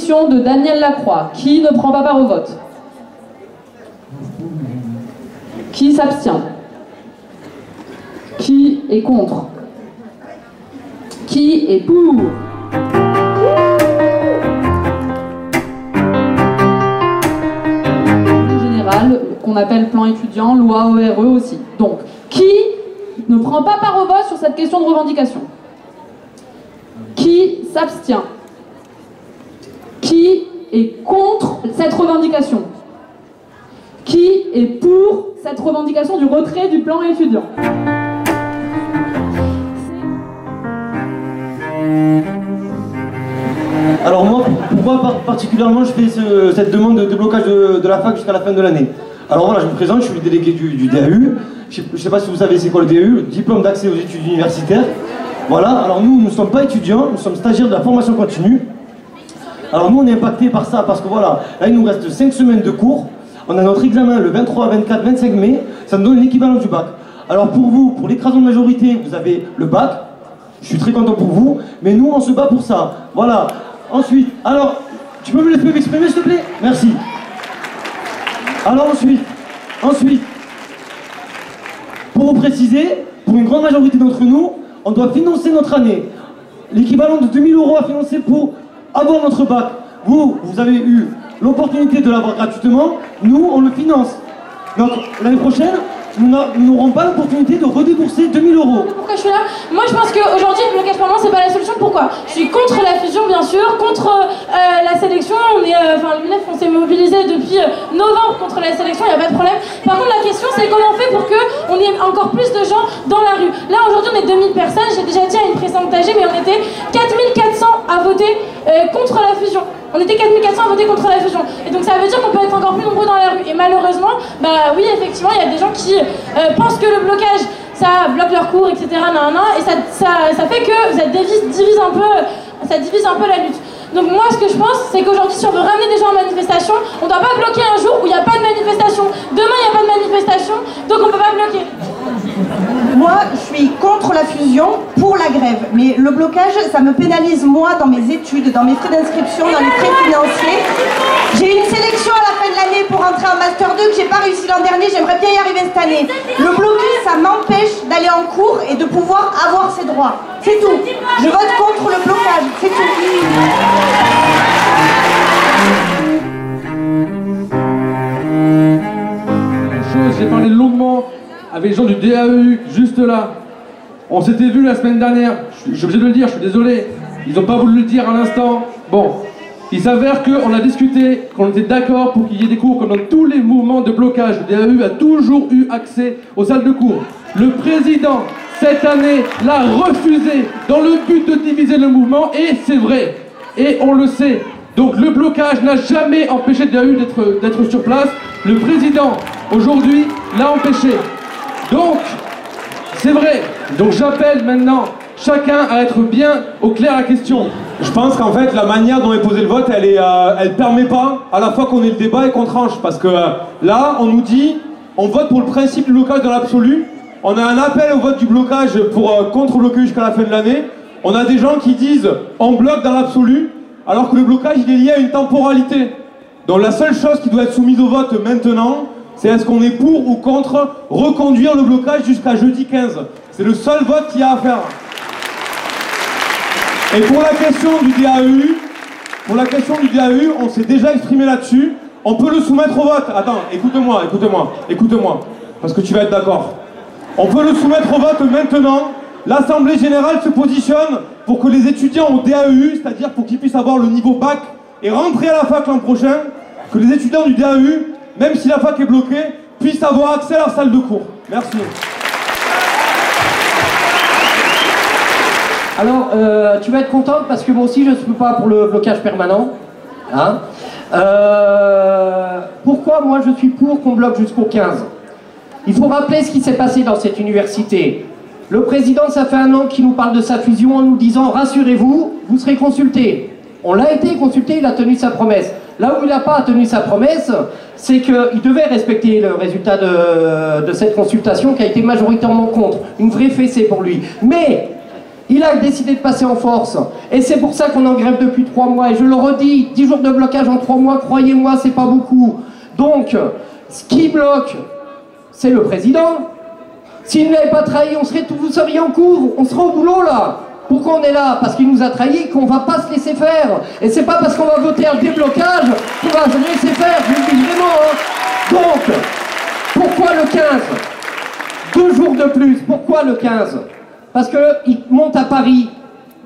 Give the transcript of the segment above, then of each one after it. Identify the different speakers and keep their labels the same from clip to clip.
Speaker 1: proposition de Daniel Lacroix. Qui ne prend pas part au vote? Qui s'abstient? Qui est contre? Qui est pour? Général, qu'on appelle plan étudiant, loi ORE aussi. Donc, qui ne prend pas part au vote sur cette question de revendication? Qui s'abstient? Qui est contre cette revendication? Qui est pour cette revendication du retrait du plan étudiant?
Speaker 2: Alors moi, pourquoi particulièrement je fais cette demande de déblocage de la fac jusqu'à la fin de l'année? Alors voilà, je me présente, je suis le délégué du DAU. Je ne sais pas si vous savez c'est quoi le DAU, le diplôme d'accès aux études universitaires. Voilà, alors nous ne sommes pas étudiants, nous sommes stagiaires de la formation continue. Alors nous on est impactés par ça parce que voilà, là il nous reste 5 semaines de cours. On a notre examen le 23, 24, 25 mai, ça nous donne l'équivalent du bac. Alors pour vous, pour l'écrasante majorité, vous avez le bac. Je suis très content pour vous, mais nous on se bat pour ça. Voilà. Ensuite, alors, tu peux me laisser m'exprimer s'il te plaît? Merci. Alors ensuite, pour vous préciser, pour une grande majorité d'entre nous, on doit financer notre année. L'équivalent de 2000 € à financer pour avoir notre bac. Vous avez eu l'opportunité de l'avoir gratuitement, nous on le finance. Donc l'année prochaine, nous n'aurons pas l'opportunité de redébourser 2000 €.
Speaker 3: Pourquoi je suis là? Moi je pense qu'aujourd'hui le blocage permanent c'est pas la solution. Pourquoi? Je suis contre la fusion bien sûr, contre la sélection. L'UNEF on s'est mobilisé depuis novembre contre la sélection, il n'y a pas de problème. Par contre la question c'est comment on fait pour qu'on ait encore plus de gens dans la rue. Là aujourd'hui on est 2000 personnes, j'ai déjà dit à une précédente AG, mais on était 4400 à voter contre la fusion. On était 4400 à voter contre la fusion. Et donc ça veut dire qu'on peut être encore plus nombreux dans la rue. Et malheureusement, bah oui, effectivement, il y a des gens qui pensent que le blocage, ça bloque leurs cours, etc. Et ça fait que ça divise un peu la lutte. Donc moi, ce que je pense, c'est qu'aujourd'hui, si on veut ramener des gens en manifestation, on ne doit pas bloquer un jour où il n'y a pas de manifestation. Demain, il n'y a pas de manifestation, donc on ne peut pas bloquer.
Speaker 4: Moi, je suis contre la fusion, pour la grève. Mais le blocage, ça me pénalise moi dans mes études, dans mes frais d'inscription, dans les frais financiers. J'ai une sélection à la fin de l'année pour entrer en Master 2 que j'ai pas réussi l'an dernier, j'aimerais bien y arriver cette année. Le blocus, ça m'empêche d'aller en cours et de pouvoir avoir ses droits. C'est tout. Je vote contre le blocage, c'est tout.
Speaker 5: J'ai parlé longuement avec les gens du DAEU, juste là. On s'était vu la semaine dernière, je suis obligé de le dire, je suis désolé. Ils n'ont pas voulu le dire à l'instant. Bon, il s'avère qu'on a discuté, qu'on était d'accord pour qu'il y ait des cours comme dans tous les mouvements de blocage. Le DAEU a toujours eu accès aux salles de cours. Le président, cette année, l'a refusé dans le but de diviser le mouvement, et c'est vrai. Et on le sait. Donc le blocage n'a jamais empêché le DAEU d'être sur place. Le président, aujourd'hui, l'a empêché. Donc, c'est vrai. Donc j'appelle maintenant chacun à être bien au clair à la question.
Speaker 6: Je pense qu'en fait, la manière dont est posé le vote, elle permet pas à la fois qu'on ait le débat et qu'on tranche. Parce que là, on nous dit, on vote pour le principe du blocage dans l'absolu. On a un appel au vote du blocage contre bloquer jusqu'à la fin de l'année. On a des gens qui disent, on bloque dans l'absolu, alors que le blocage, il est lié à une temporalité. Donc la seule chose qui doit être soumise au vote maintenant, c'est est-ce qu'on est pour ou contre reconduire le blocage jusqu'à jeudi 15. C'est le seul vote qu'il y a à faire. Et pour la question du DAEU, on s'est déjà exprimé là-dessus. On peut le soumettre au vote. Attends, écoute-moi, parce que tu vas être d'accord. On peut le soumettre au vote maintenant. L'Assemblée Générale se positionne pour que les étudiants au DAEU, c'est-à-dire pour qu'ils puissent avoir le niveau bac et rentrer à la fac l'an prochain, que les étudiants du DAEU, même si la fac est bloquée, puissent avoir accès à la salle de cours. Merci.
Speaker 7: Alors, tu vas être contente parce que moi aussi je ne suis pas pour le blocage permanent. Hein, pourquoi moi je suis pour qu'on bloque jusqu'au 15? Il faut rappeler ce qui s'est passé dans cette université. Le président, ça fait 1 an qu'il nous parle de sa fusion en nous disant « Rassurez-vous, vous serez consultés ». On l'a été consulté, il a tenu sa promesse. Là où il n'a pas tenu sa promesse, c'est qu'il devait respecter le résultat de cette consultation qui a été majoritairement contre. Une vraie fessée pour lui. Mais Il a décidé de passer en force. Et c'est pour ça qu'on est en grève depuis 3 mois. Et je le redis, 10 jours de blocage en 3 mois, croyez-moi, c'est pas beaucoup. Donc, ce qui bloque, c'est le président. S'il n'avait pas trahi, vous seriez en cours, on serait au boulot là. Pourquoi on est là? Parce qu'il nous a trahis, qu'on va pas se laisser faire. Et c'est pas parce qu'on va voter un déblocage qu'on va se laisser faire, je le dis vraiment. Hein. Donc, pourquoi le 15? 2 jours de plus, pourquoi le 15? Parce qu'il monte à Paris,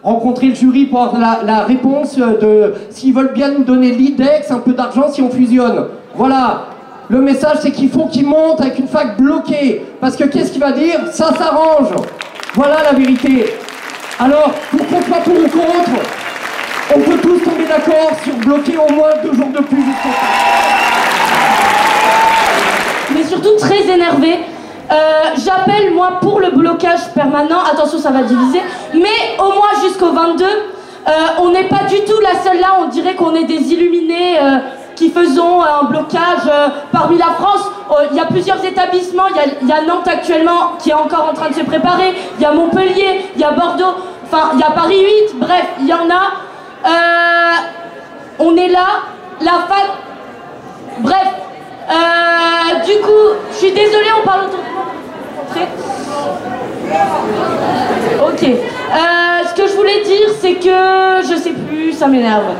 Speaker 7: rencontrer le jury pour avoir la réponse de s'ils veulent bien nous donner l'IDEX, un peu d'argent si on fusionne. Voilà. Le message, c'est qu'il faut qu'il monte avec une fac bloquée. Parce que qu'est-ce qu'il va dire? Ça s'arrange. Voilà la vérité. Alors, pourquoi pas pour ou contre? On peut tous tomber d'accord sur bloquer au moins 2 jours de plus jusqu'au
Speaker 3: Mais surtout très énervé. J'appelle moi pour le blocage permanent. Attention, ça va diviser. Mais au moins jusqu'au 22, on n'est pas du tout la seule là. On dirait qu'on est des illuminés qui faisons un blocage parmi la France. Il y a plusieurs établissements. Il y a Nantes actuellement qui est encore en train de se préparer. Il y a Montpellier, il y a Bordeaux. Enfin, il y a Paris 8. Bref, il y en a. On est là. La fac. Bref. Du coup, je suis désolée, on parle autour de moi. Ok. Ce que je voulais dire, c'est que je sais plus, ça m'énerve.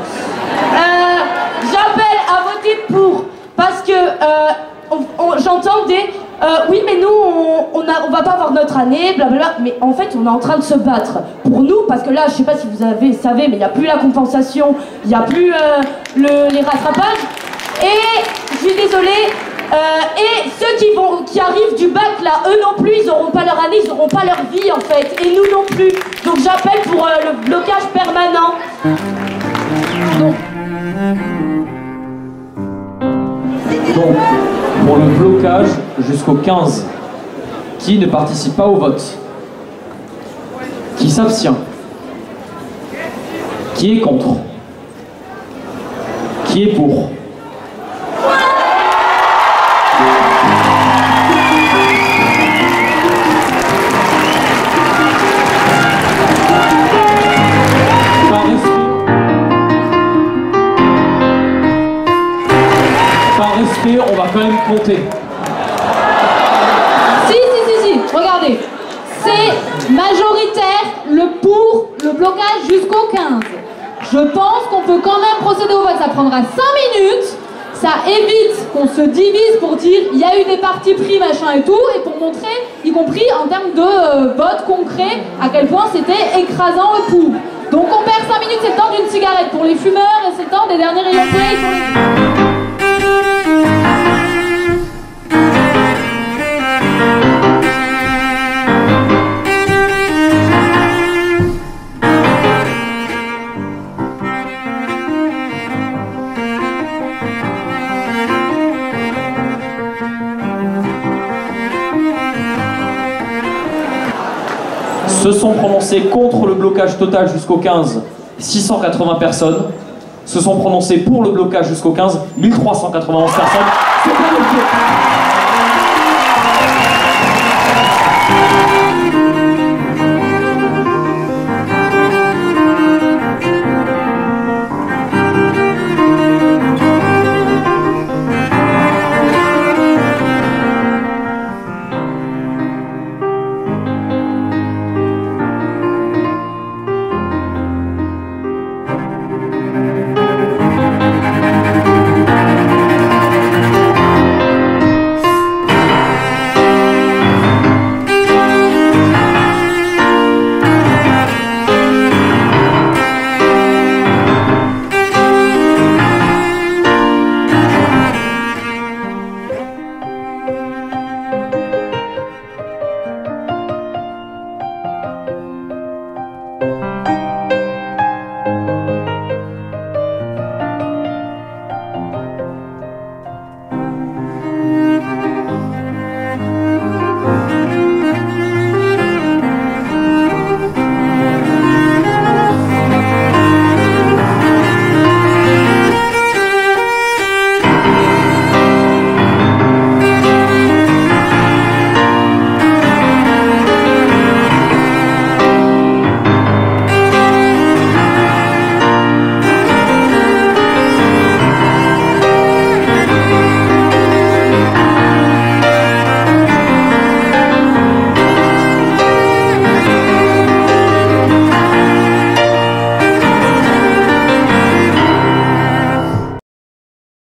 Speaker 3: J'appelle à voter pour parce que j'entends des oui, mais nous on va pas avoir notre année, blablabla. Mais en fait, on est en train de se battre pour nous parce que là, je sais pas si vous savez, mais il n'y a plus la compensation, il n'y a plus les rattrapages. Et je suis désolée. Et ceux qui arrivent du bac là, eux non plus, ils n'auront pas leur année, ils n'auront pas leur vie en fait, et nous non plus. Donc j'appelle pour le blocage permanent.
Speaker 8: Donc, pour le blocage jusqu'au 15, qui ne participe pas au vote? Qui s'abstient? Qui est contre? Qui est pour? On va quand même compter.
Speaker 1: Si, regardez. C'est majoritaire le pour le blocage jusqu'au 15. Je pense qu'on peut quand même procéder au vote. Ça prendra 5 minutes. Ça évite qu'on se divise pour dire il y a eu des partis pris, machin et tout, et pour montrer, y compris en termes de vote concret, à quel point c'était écrasant le pour. Donc on perd 5 minutes, c'est le temps d'une cigarette pour les fumeurs et c'est le temps des derniers rayons de soleil pour les...
Speaker 8: Se sont prononcés contre le blocage total jusqu'au 15, 680 personnes. Se sont prononcés pour le blocage jusqu'au 15, 1391 personnes. C'est pas le